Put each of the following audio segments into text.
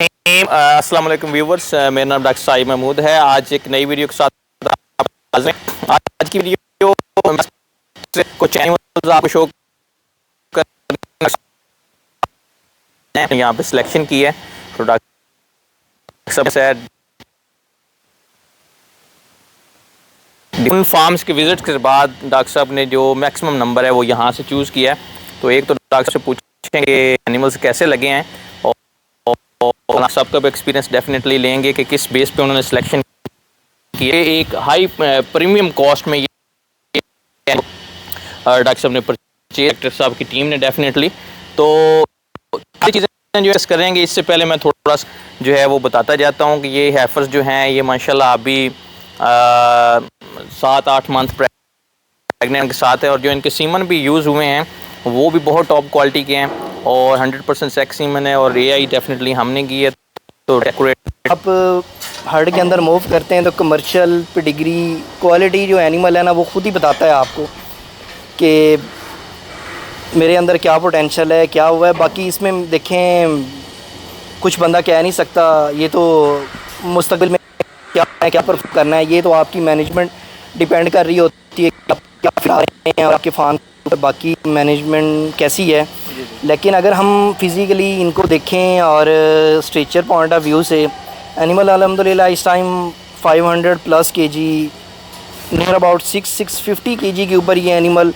अस्सलाम वालेकुम व्यूवर्स, मेरा नाम डॉक्टर साहिब महमूद है। आज एक नई वीडियो के साथ हाज़िर हैं। आज की वीडियो कुछ एनिमल्स आपको शो कर यहाँ पे सिलेक्शन की है। तो डॉक्टर साहब से उन फार्म्स के विजिट के बाद डॉक्टर साहब ने जो मैक्सिमम नंबर है वो यहाँ से चूज़ किया है। तो एक तो डॉक्टर से पूछेंगे एनिमल्स कैसे लगे हैं और सबका भी एक्सपीरियंस डेफिनेटली लेंगे कि किस बेस पे उन्होंने सिलेक्शन किए। एक हाई प्रीमियम कॉस्ट में ये डॉक्टर साहब ने परचेज, डॉक्टर साहब की टीम ने डेफिनेटली। तो सारी चीज़ें जो करेंगे, इससे पहले मैं थोड़ा सा जो है वो बताता जाता हूँ कि ये हैफर्स जो हैं ये माशाल्लाह अभी 7-8 मंथ प्रेगनेंट के साथ है और जो इनके सीमन भी यूज़ हुए हैं वो भी बहुत टॉप क्वालिटी के हैं और 100% सेक्स सीमन है और एआई डेफिनेटली हमने की है। तो डेकोरेट आप हर्ड के अंदर मूव करते हैं तो कमर्शियल पेडिग्री क्वालिटी जो एनिमल है ना वो खुद ही बताता है आपको कि मेरे अंदर क्या पोटेंशियल है, क्या हुआ है। बाकी इसमें देखें कुछ बंदा कह नहीं सकता, ये तो मुस्तकबिल में क्या है, क्या परफॉर्म करना है, ये तो आपकी मैनेजमेंट डिपेंड कर रही होती है कि आप क्या खिला रहे हैं और आपके फार्म बाकी मैनेजमेंट कैसी है। लेकिन अगर हम फिज़िकली इनको देखें और स्ट्रेचर पॉइंट ऑफ व्यू से एनिमल अल्हम्दुलिल्लाह इस time 500+ kg near about 650 kg के ऊपर ये एनिमल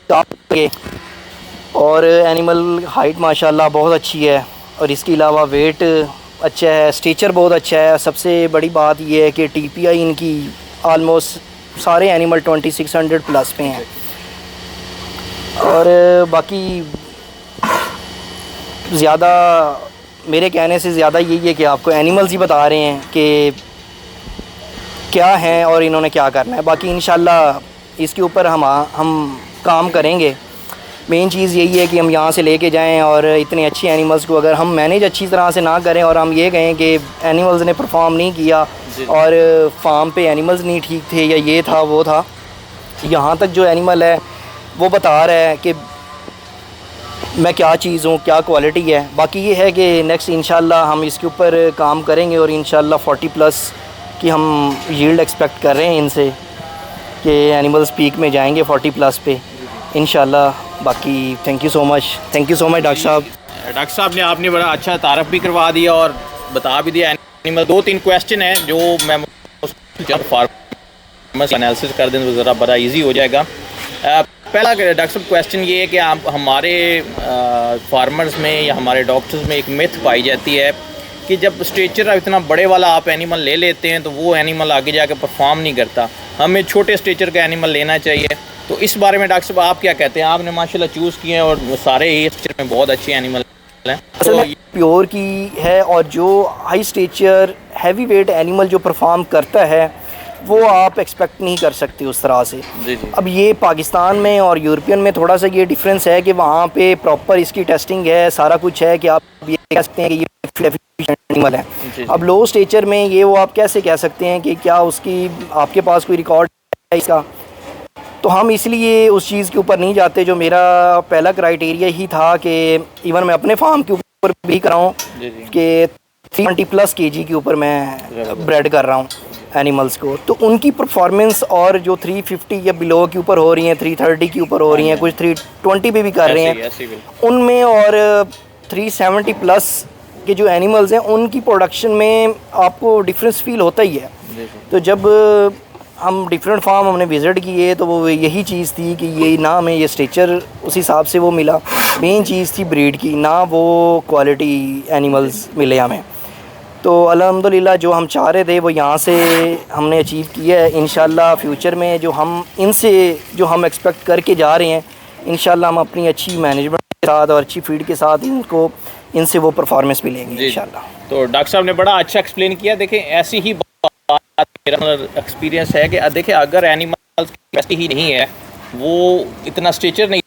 टॉप के और एनिमल हाइट माशाल्लाह बहुत अच्छी है और इसके अलावा वेट अच्छा है, स्ट्रेचर बहुत अच्छा है। सबसे बड़ी बात ये है कि टीपीआई इनकी आलमोस्ट सारे एनिमल 2600+ पे हैं। और बाकी ज़्यादा मेरे कहने से ज़्यादा यही है कि आपको एनिमल्स ही बता रहे हैं कि क्या हैं और इन्होंने क्या करना है। बाकी इंशाल्लाह इसके ऊपर हम काम करेंगे। मेन चीज़ यही है कि हम यहाँ से लेके जाएं और इतने अच्छे एनिमल्स को अगर हम मैनेज अच्छी तरह से ना करें और हम ये कहें कि एनिमल्स ने परफॉर्म नहीं किया और फार्म पे एनिमल्स नहीं ठीक थे या ये था वो था, यहाँ तक जो एनिमल है वो बता रहा है कि मैं क्या चीज़ हूँ, क्या क्वालिटी है। बाकी ये है कि नेक्स्ट इंशाल्लाह हम इसके ऊपर काम करेंगे और इंशाल्लाह 40+ की हम यील्ड एक्सपेक्ट कर रहे हैं इनसे कि एनिमल्स पीक में जाएंगे 40+ पे इंशाल्लाह। बाकी thank you so much doctor साहब। डॉक्टर साहब ने आपने बड़ा अच्छा तारफ़ भी करवा दिया और बता भी दिया एनिमल। 2-3 क्वेश्चन हैं जो मैं फार्मर्स एनालिसिस कर दें तो ज़रा बड़ा ईजी हो जाएगा। पहला डॉक्टर साहब क्वेश्चन ये है कि आप हमारे फार्मर्स में या हमारे डॉक्टर्स में एक मिथ पाई जाती है कि जब स्ट्रेचर इतना बड़े वाला आप एनिमल ले लेते हैं तो वो एनिमल आगे जाकर परफॉर्म नहीं करता, हमें छोटे स्ट्रेचर का एनिमल लेना चाहिए। तो इस बारे में डॉक्टर साहब आप क्या कहते हैं? आपने माशाल्लाह चूज़ किए हैं और सारे ही स्ट्रेचर में बहुत अच्छे एनिमल हैं। तो प्योर की है और जो high stretcher heavy weight animal जो परफॉर्म करता है वो आप एक्सपेक्ट नहीं कर सकते उस तरह से। जी। अब ये पाकिस्तान में और यूरोपियन में थोड़ा सा ये डिफरेंस है कि वहाँ पे प्रॉपर इसकी टेस्टिंग है, सारा कुछ है कि आप ये कह सकते हैं कि ये एनिमल है। अब लो स्टेचर में ये वो आप कैसे कह सकते हैं कि क्या उसकी आपके पास कोई रिकॉर्ड है इसका? तो हम इसलिए उस चीज़ के ऊपर नहीं जाते। जो मेरा पहला क्राइटेरिया ही था कि इवन मैं अपने फार्म के ऊपर भी कर रहा हूँ कि 320+ kg के ऊपर मैं ब्रेड कर रहा हूँ एनिमल्स को, तो उनकी परफॉर्मेंस और जो 350 या बिलो के ऊपर हो रही हैं, 330 के ऊपर हो रही हैं, कुछ 320 पे भी कर रहे हैं उनमें, और 370+ के जो एनिमल्स हैं उनकी प्रोडक्शन में आपको डिफरेंस फील होता ही है। तो जब हम डिफरेंट फार्म हमने विज़िट किए तो वो यही चीज़ थी कि ये ना हमें ये स्ट्रेचर उस हिसाब से वो मिला, मेन चीज़ थी ब्रीड की, ना वो क्वालिटी एनिमल्स मिले हमें। तो अल्हम्दुलिल्लाह जो हम चाह रहे थे वो यहाँ से हमने अचीव किया है। इंशाल्लाह फ्यूचर में जो हम इनसे जो हम एक्सपेक्ट करके जा रहे हैं, इंशाल्लाह हम अपनी अच्छी मैनेजमेंट के साथ और अच्छी फीड के साथ इनसे वो परफॉर्मेंस मिलेंगे इंशाल्लाह। तो डॉक्टर साहब ने बड़ा अच्छा एक्सप्लेन किया। देखें ऐसी ही मेरा एक्सपीरियंस है कि देखिए अगर एनिमल्स वैसी ही नहीं है, वो इतना स्ट्रेचर नहीं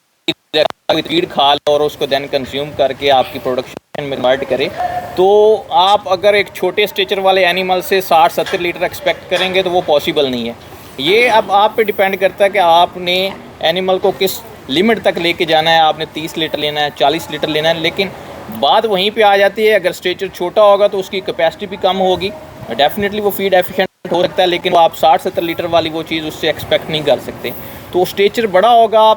फीड खा लो और उसको देन कंज्यूम करके आपकी प्रोडक्शन में कन्वर्ट करे, तो आप अगर एक छोटे स्ट्रेचर वाले एनिमल से 60-70 लीटर एक्सपेक्ट करेंगे तो वो पॉसिबल नहीं है। ये अब आप पे डिपेंड करता है कि आपने एनिमल को किस लिमिट तक लेके जाना है। आपने 30 लीटर लेना है, 40 लीटर लेना है, लेकिन बात वहीं पे आ जाती है, अगर स्ट्रेचर छोटा होगा तो उसकी कैपेसिटी भी कम होगी, डेफिनेटली वो फीड एफिशिएंट हो सकता है, लेकिन आप 60-70 लीटर वाली वो चीज़ उससे एक्सपेक्ट नहीं कर सकते। तो स्ट्रेचर बड़ा होगा,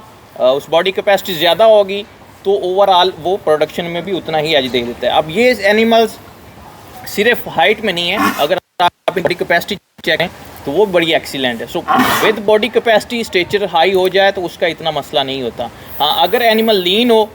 उस बॉडी कैपेसिटी ज़्यादा होगी, तो ओवरऑल वो प्रोडक्शन में भी उतना ही एज दे देता है। अब ये एनिमल्स सिर्फ हाइट में नहीं है, अगर आप बॉडी कैपेसिटी चेक करें तो वो बड़ी एक्सीलेंट है। So with body capacity stretcher high हो जाए तो उसका इतना मसला नहीं होता। हाँ, अगर एनिमल लीन हो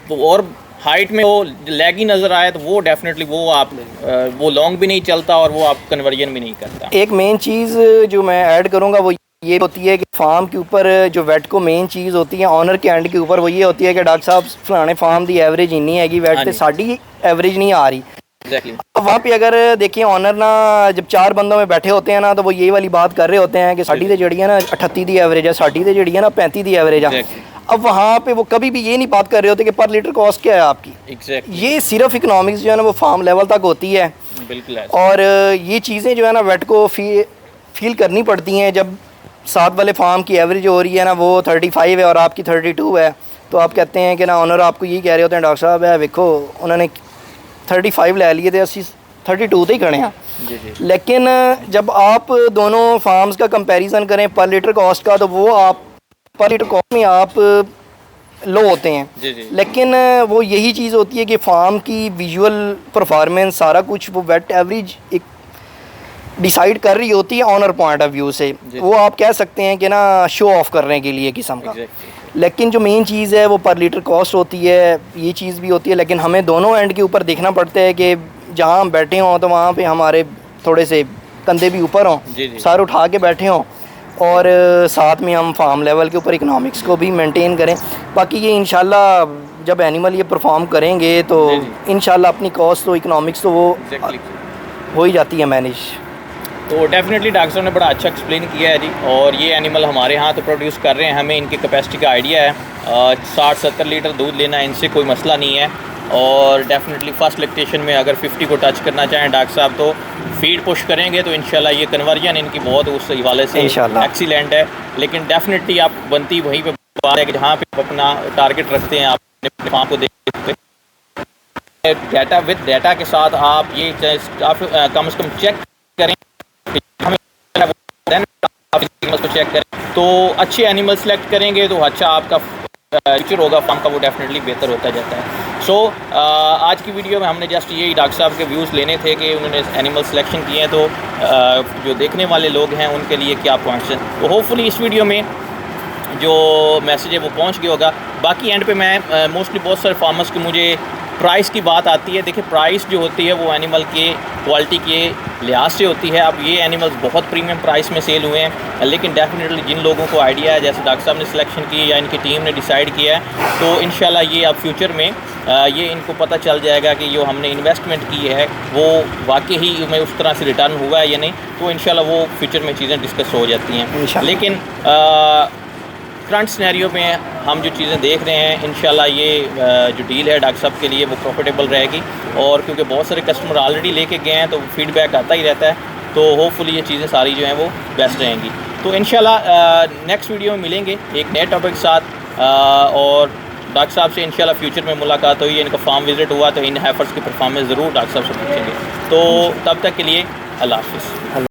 तो और हाइट में वो लैगी नज़र आए तो वो डेफिनेटली वो लॉन्ग भी नहीं चलता और वो आप कन्वर्जन भी नहीं करता। एक मेन चीज़ जो मैं ऐड करूँगा वो ये होती है कि फार्म के ऊपर जो वेट को मेन चीज़ होती है ऑनर के एंड के ऊपर, वो ये होती है कि डॉक्टर साहब फलाने फार्म की एवरेज इन्नी हैगी, वेट तो साड़ी एवरेज नहीं आ रही। अब वहाँ पे अगर देखिए ऑनर ना जब 4 बंदों में बैठे होते हैं ना, तो वो ये वाली बात कर रहे होते हैं कि साड़ी तो जड़ी है ना 38 की एवरेज है, साड़ी तो जड़ी है ना 35 की एवरेज है। अब वहाँ पे वो कभी भी ये नहीं बात कर रहे होते कि पर लीटर कॉस्ट क्या है आपकी। ये सिर्फ इकोनॉमिक्स जो है ना वो फार्म लेवल तक होती है। बिल्कुल। और ये चीज़ें जो है ना वेट को फील करनी पड़ती हैं। जब साथ वाले फार्म की एवरेज हो रही है ना वो 35 है और आपकी 32 है, तो आप कहते हैं कि ना ऑनर आपको यही कह रहे होते हैं डॉक्टर साहब है देखो उन्होंने 35 ले लिए थे, असि 32 तो ही खड़े हैं। लेकिन जब आप दोनों फार्म्स का कंपैरिजन करें पर लीटर कॉस्ट का, तो वो आप पर लीटर कॉस्ट में आप लो होते हैं। लेकिन वो यही चीज़ होती है कि फार्म की विजुअल परफॉर्मेंस सारा कुछ वो वेट एवरेज एक डिसाइड कर रही होती है ऑनर पॉइंट ऑफ व्यू से। वो आप कह सकते हैं कि ना शो ऑफ करने के लिए किस्म का। लेकिन जो मेन चीज़ है वो पर लीटर कॉस्ट होती है, ये चीज़ भी होती है। लेकिन हमें दोनों एंड के ऊपर देखना पड़ता है कि जहाँ हम बैठे हों तो वहाँ पे हमारे थोड़े से कंधे भी ऊपर हों, सर उठा के बैठे हों, और साथ में हम फार्म लेवल के ऊपर इकोनॉमिक्स को भी मेंटेन करें। बाकी ये इंशाल्लाह जब एनिमल ये परफॉर्म करेंगे तो इंशाल्लाह अपनी कॉस्ट तो इकोनॉमिक्स तो वो हो ही जाती है मैनेज। तो डेफिनेटली डॉक्टर साहब ने बड़ा अच्छा एक्सप्लेन किया है जी। और ये एनिमल हमारे यहाँ तो प्रोड्यूस कर रहे हैं, हमें इनकी कैपेसिटी का आइडिया है। 60-70 लीटर दूध लेना इनसे कोई मसला नहीं है। और डेफिनेटली फर्स्ट लैक्टेशन में अगर 50 को टच करना चाहें डॉक्टर साहब तो फीड पुश करेंगे तो इंशाल्लाह ये कन्वर्जन इनकी बहुत उस हवाले से एक्सीलेंट है। लेकिन डेफिनेटली आप बनती वहीं पे बात है कि जहाँ पे अपना टारगेट रखते हैं आप अपने फार्म को देखते हैं, डाटा विद डाटा के साथ आप ये कम से कम चेक करें, को चेक करें तो अच्छे एनिमल सेलेक्ट करेंगे तो अच्छा आपका फ्यूचर होगा फार्म का, वो डेफिनेटली बेहतर होता जाता है। सो आज की वीडियो में हमने जस्ट यही डॉक्टर साहब के व्यूज़ लेने थे कि उन्होंने एनिमल सिलेक्शन किए हैं, तो जो देखने वाले लोग हैं उनके लिए क्या पॉइंट्स हैं। तो होपफुली इस वीडियो में जो मैसेज है वो पहुंच गया होगा। बाकी एंड पे मैं मोस्टली बहुत सारे फार्मर्स की मुझे प्राइस की बात आती है। देखिए प्राइस जो होती है वो एनिमल के क्वालिटी के लिहाज से होती है। अब ये एनिमल्स बहुत प्रीमियम प्राइस में सेल हुए हैं, लेकिन डेफिनेटली जिन लोगों को आइडिया है, जैसे डॉक्टर साहब ने सिलेक्शन की या इनकी टीम ने डिसाइड किया है, तो इंशाल्लाह ये अब फ्यूचर में ये इनको पता चल जाएगा कि जो हमने इन्वेस्टमेंट की है वो वाकई ही में उस तरह से रिटर्न हुआ है या नहीं। तो इंशाल्लाह वो फ्यूचर में चीज़ें डिस्कस हो जाती हैं। लेकिन करंट सिनेरियो में हम जो चीज़ें देख रहे हैं इंशाल्लाह ये जो डील है डॉक्टर साहब के लिए वो प्रॉफिटेबल रहेगी। और क्योंकि बहुत सारे कस्टमर ऑलरेडी लेके गए हैं तो फीडबैक आता ही रहता है, तो होपफुली ये चीज़ें सारी जो हैं वो बेस्ट रहेंगी। तो इंशाल्लाह नेक्स्ट वीडियो में मिलेंगे एक नए टॉपिक के साथ। और डॉक्टर साहब से इंशाल्लाह फ्यूचर में मुलाकात हुई, इनका फार्म विज़िट हुआ तो इन हेफर्स की परफॉर्मेंस ज़रूर डॉक्टर साहब से पूछेंगे। तो तब तक के लिए अल्लाह हाफ़िज़।